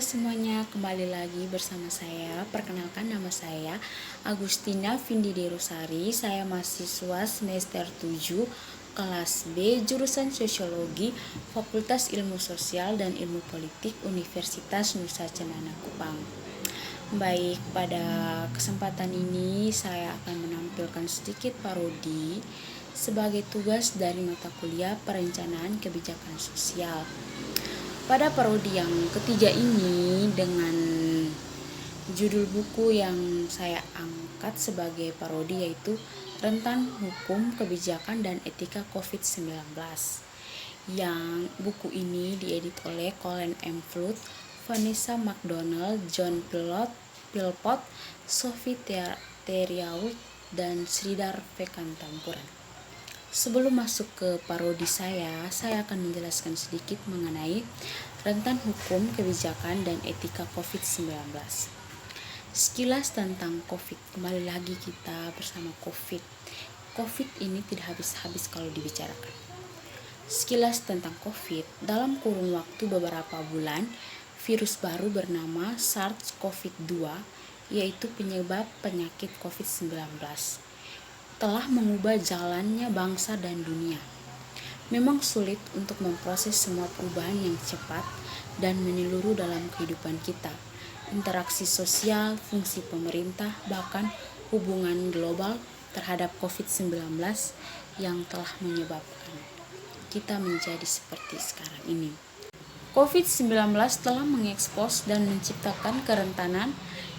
semuanya, kembali lagi bersama saya. Perkenalkan, nama saya Agustina Vindide Rosari. Saya mahasiswa semester 7 kelas B jurusan Sosiologi Fakultas Ilmu Sosial dan Ilmu Politik Universitas Nusa Cendana Kupang. Baik, pada kesempatan ini saya akan menampilkan sedikit parodi sebagai tugas dari mata kuliah Perencanaan Kebijakan Sosial. Pada parodi yang ketiga ini, dengan judul buku yang saya angkat sebagai parodi yaitu Rentan Hukum, Kebijakan, dan Etika COVID-19. Yang buku ini diedit oleh Colin M. Flood, Vanessa McDonald, John Philpott, Sophie Teriault, dan Sridhar Vekantampuran. Sebelum masuk ke parodi saya akan menjelaskan sedikit mengenai rentan hukum, kebijakan, dan etika COVID-19. Sekilas tentang COVID, kembali lagi kita bersama COVID. COVID ini tidak habis-habis kalau dibicarakan. Sekilas tentang COVID, dalam kurun waktu beberapa bulan, virus baru bernama SARS-CoV-2, yaitu penyebab penyakit COVID-19, telah mengubah jalannya bangsa dan dunia. Memang sulit untuk memproses semua perubahan yang cepat dan menyeluruh dalam kehidupan kita. Interaksi sosial, fungsi pemerintah, bahkan hubungan global terhadap COVID-19 yang telah menyebabkan kita menjadi seperti sekarang ini. COVID-19 telah mengekspos dan menciptakan kerentanan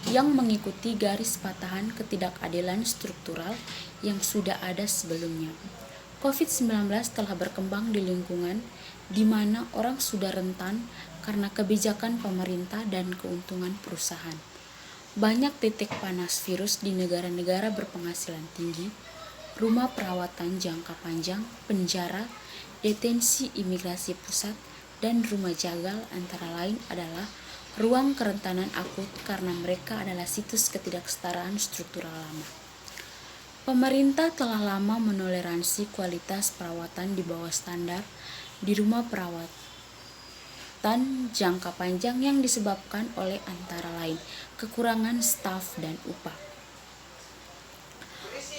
yang mengikuti garis patahan ketidakadilan struktural yang sudah ada sebelumnya. COVID-19 telah berkembang di lingkungan di mana orang sudah rentan karena kebijakan pemerintah dan keuntungan perusahaan. Banyak titik panas virus di negara-negara berpenghasilan tinggi, rumah perawatan jangka panjang, penjara, detensi imigrasi pusat, dan rumah jagal antara lain adalah ruang kerentanan akut karena mereka adalah situs ketidaksetaraan struktural lama. Pemerintah telah lama menoleransi kualitas perawatan di bawah standar di rumah perawatan jangka panjang yang disebabkan oleh antara lain kekurangan staf dan upah.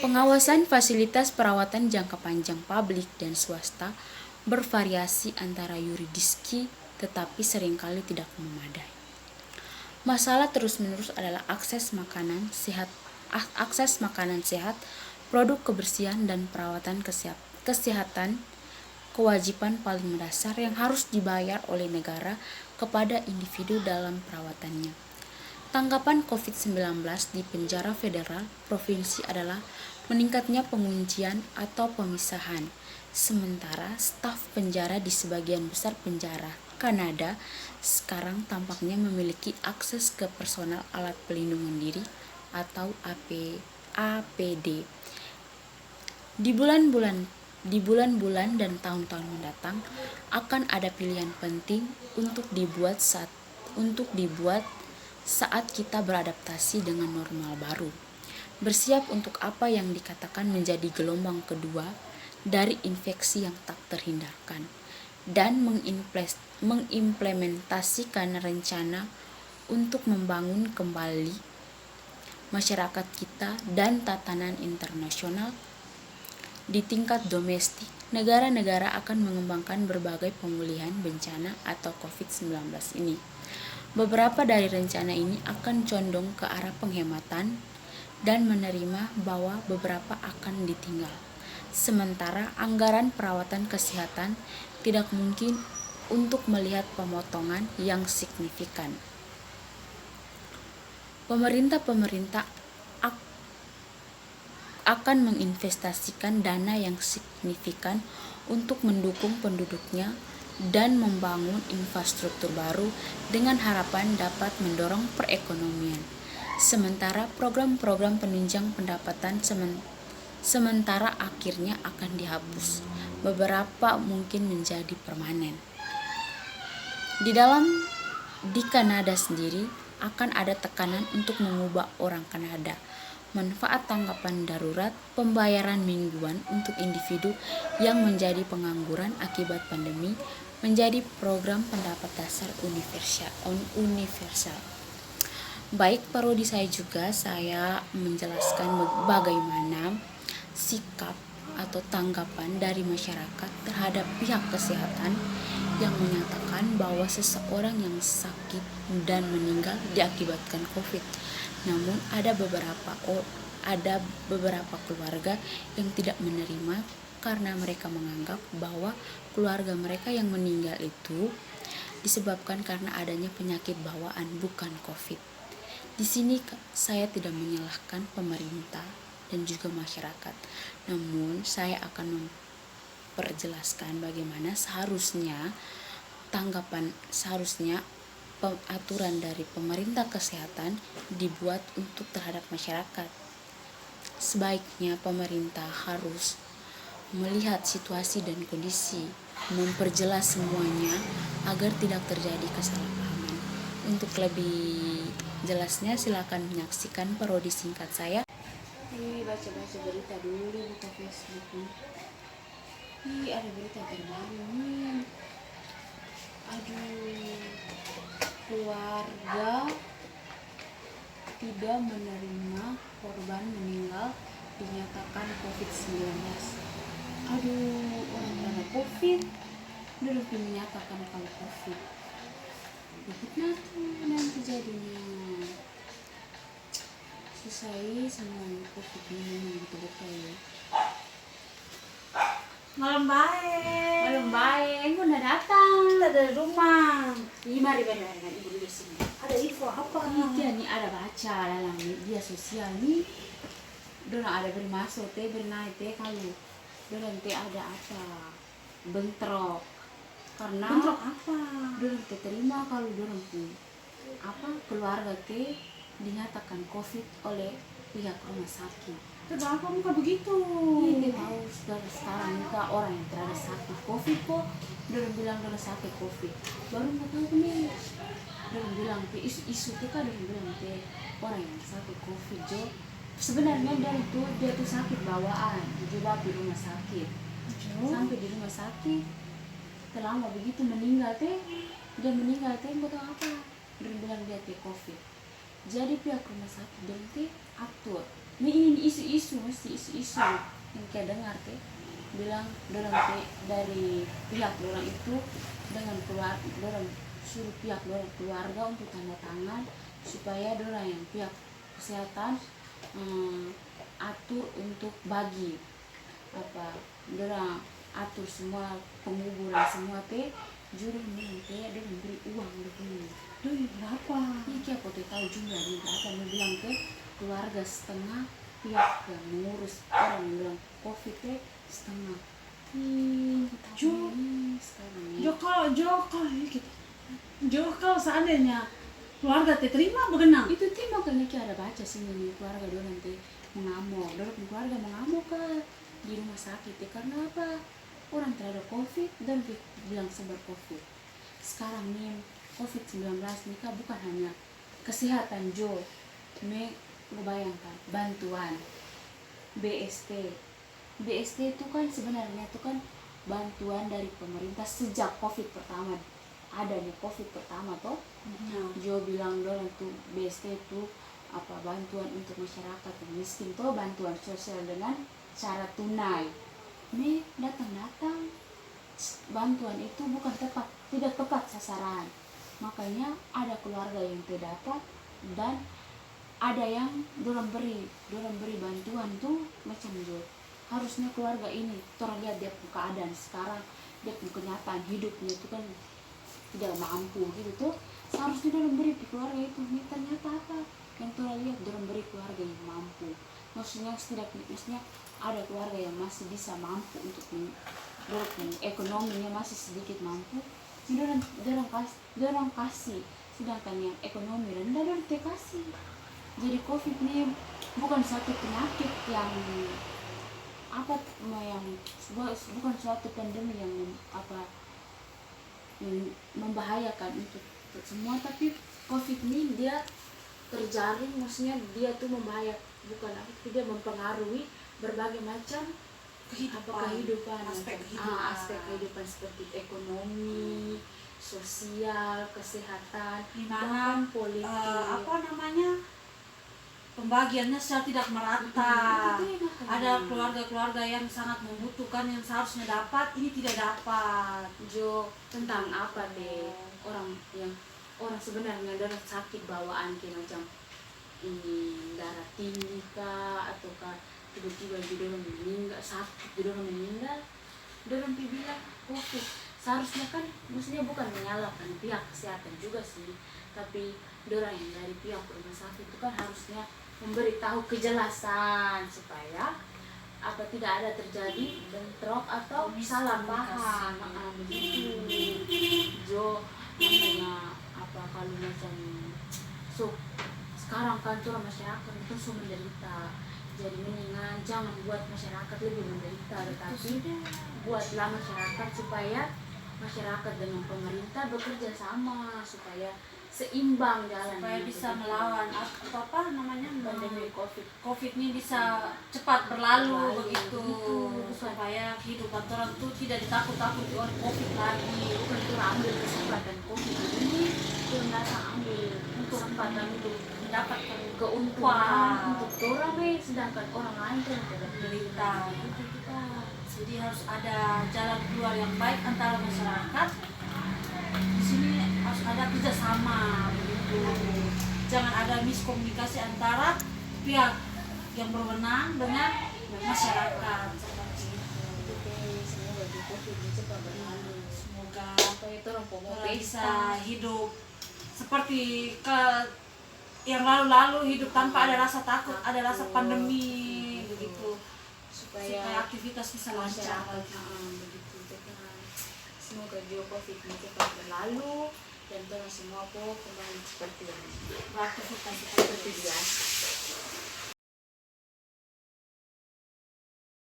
Pengawasan fasilitas perawatan jangka panjang publik dan swasta bervariasi antara yuridiski tetapi seringkali tidak memadai. Masalah terus-menerus adalah akses makanan sehat, produk kebersihan dan perawatan kesehatan, kewajiban paling mendasar yang harus dibayar oleh negara kepada individu dalam perawatannya. Tanggapan COVID-19 di penjara federal provinsi adalah meningkatnya penguncian atau pemisahan, sementara staf penjara di sebagian besar penjara Kanada sekarang tampaknya memiliki akses ke personal alat pelindung diri atau APD. Di bulan-bulan dan tahun-tahun mendatang akan ada pilihan penting untuk dibuat saat kita beradaptasi dengan normal baru. Bersiap untuk apa yang dikatakan menjadi gelombang kedua dari infeksi yang tak terhindarkan, dan mengimplementasikan rencana untuk membangun kembali masyarakat kita dan tatanan internasional. Di tingkat domestik, negara-negara akan mengembangkan berbagai pemulihan bencana atau COVID-19 ini. Beberapa dari rencana ini akan condong ke arah penghematan dan menerima bahwa beberapa akan ditinggal. Sementara anggaran perawatan kesehatan tidak mungkin untuk melihat pemotongan yang signifikan. Pemerintah akan menginvestasikan dana yang signifikan untuk mendukung penduduknya dan membangun infrastruktur baru dengan harapan dapat mendorong perekonomian. Sementara program-program penunjang pendapatan sementara akhirnya akan dihapus. Beberapa mungkin menjadi permanen. Di Kanada sendiri akan ada tekanan untuk mengubah orang Kanada. Manfaat tanggapan darurat, pembayaran mingguan untuk individu yang menjadi pengangguran akibat pandemi, menjadi program pendapat dasar universal. Baik, parodi saya juga saya menjelaskan bagaimana sikap atau tanggapan dari masyarakat terhadap pihak kesehatan yang menyatakan bahwa seseorang yang sakit dan meninggal diakibatkan COVID. Namun ada beberapa keluarga yang tidak menerima karena mereka menganggap bahwa keluarga mereka yang meninggal itu disebabkan karena adanya penyakit bawaan, bukan COVID. Di sini saya tidak menyalahkan pemerintah dan juga masyarakat. Namun saya akan memperjelaskan bagaimana seharusnya aturan dari pemerintah kesehatan dibuat untuk terhadap masyarakat. Sebaiknya pemerintah harus melihat situasi dan kondisi, memperjelas semuanya agar tidak terjadi kesalahpahaman. Untuk lebih jelasnya silakan menyaksikan parodi singkat saya. Baca-baca berita dulu, buka Facebook. Ada berita terbaru nih. Keluarga tidak menerima korban meninggal dinyatakan COVID-19. Orang kena COVID, belum dinyatakan kalau COVID. Begitu nanti jadinya. Selesai sama COVID ini betul-betul ya. Malam baik. Ibu udah datang. Kita dari rumah. Mari ibu di sini. Ada info apa? Iya nih ada baca dalam media sosial nih. Dorang ada beri masuk teh, beri naik teh kalau dorang teh ada apa? Bentrok. Karena Bentrok apa? Dorang teh terima kalau dorang pun keluarga teh dinyatakan COVID oleh pihak rumah sakit. Kenapa muka begitu? Ini tahu sekarang muka orang yang terada sakit COVID kok. Dorang bilang dorang sakit COVID. Baru nggak tahu nih. Dorang bilang isu teh kan dorang bilang teh orang yang sakit COVID jo. Sebenarnya dia tuh sakit bawaan, dibawa di rumah sakit. Sampai di rumah sakit terlama begitu meninggal teh. Dia meninggal teh nggak tahu apa. Dorang bilang dia teh COVID. Jadi pihak rumah sakit dorang teh atur. Ini isu-isu yang kayak dengar teh bilang dorang teh dari pihak dorang itu dengan dorang suruh pihak dorang keluarga untuk tanda tangan supaya dorang yang pihak kesehatan atur untuk bagi dorang atur semua penguburan semua teh juri bilang teh dorang beri uang begini. Berapa? Ini apa tuh tahu jumlahnya berapa? Mau bilang teh keluarga setengah, pihak yang mengurus orang yang bilang COVID teh setengah. Kalau seandainya keluarga teh terima begenang. Itu teh makanya kita ada baca sini nih keluarga dorang teh mengamuk, keluarga mengamuk kan di rumah sakit teh karena apa? Orang terhadap COVID dan bilang sebar COVID. Sekarang nih COVID-19 ini kan bukan hanya kesehatan jo, bayangkan bantuan BST itu kan sebenarnya itu kan bantuan dari pemerintah sejak COVID pertama adanya COVID pertama toh. Jo bilang dorang tuh BST itu bantuan untuk masyarakat yang miskin toh, bantuan sosial dengan cara tunai. Nih datang bantuan itu tidak tepat sasaran. Makanya ada keluarga yang tidak dapat dan ada yang dorang beri bantuan tuh macam itu. Harusnya keluarga ini terlihat dia punya keadaan sekarang, dia punya kenyataan hidupnya itu kan tidak mampu gitu tuh. Seharusnya dorang beri di keluarga itu. Ini ternyata apa? Yang terlihat dorang beri keluarga yang mampu. Maksudnya ada keluarga yang masih bisa mampu untuk ekonominya masih sedikit mampu. Dorang kasih, sedangkan yang ekonomi rendah dorang kasih. Jadi COVID ini bukan satu penyakit yang bukan suatu pandemi yang membahayakan untuk semua, tapi COVID ini dia terjaring, maksudnya dia tuh membahayakan, dia mempengaruhi berbagai macam kehidupan aspek macam, kehidupan. aspek kehidupan seperti ekonomi, sosial, kesehatan, Di mana bahkan politik. Pembagiannya secara tidak merata. Itu makanya. Ada keluarga-keluarga yang sangat membutuhkan yang seharusnya dapat, ini tidak dapat. Jo, tentang apa deh orang sebenarnya darah sakit bawaan kayak macam ini darah tinggi kah ataukah tiba-tiba dia orang meninggal sakit, dia orang meninggal, dia orang bilang oke, seharusnya kan maksudnya bukan menyalahkan pihak kesehatan juga sih, tapi orang yang dari pihak rumah sakit itu kan harusnya memberitahu kejelasan supaya apa tidak ada terjadi bentrok atau salah paham. Begitu Jo, namanya apa kalau macam sekarang kan tuh masyarakat itu semua menderita, jadi mendingan jangan buat masyarakat lebih menderita, tetapi buatlah masyarakat supaya masyarakat dengan pemerintah bekerja sama supaya seimbang jalan, Supaya bisa melawan pandemi COVID ini bisa cepat berlalu begitu. Begitu. Supaya kehidupan orang tuh tidak ditakut-takuti oleh COVID lagi. bukan kita ambil kesempatan COVID ini, kita datang ambil kesempatan untuk Mendapatkan keuntungan untuk orang sedangkan orang lain kan tidak berita. itu kita. Jadi harus ada jalan keluar yang baik antara masyarakat. Di sini harus ada kerjasama begitu. Jangan ada miskomunikasi antara pihak yang berwenang dengan masyarakat seperti itu. Semoga di COVID ini cepat berlalu. Semoga Apa itu orang mau orang bisa pesta hidup seperti yang lalu-lalu, hidup tanpa ada rasa takut, ada rasa pandemi begitu. Supaya aktivitas bisa lancar. Begitu kan. Semoga juga COVID ini cepat berlalu dan kita semua kembali seperti Beraktivitas seperti biasa.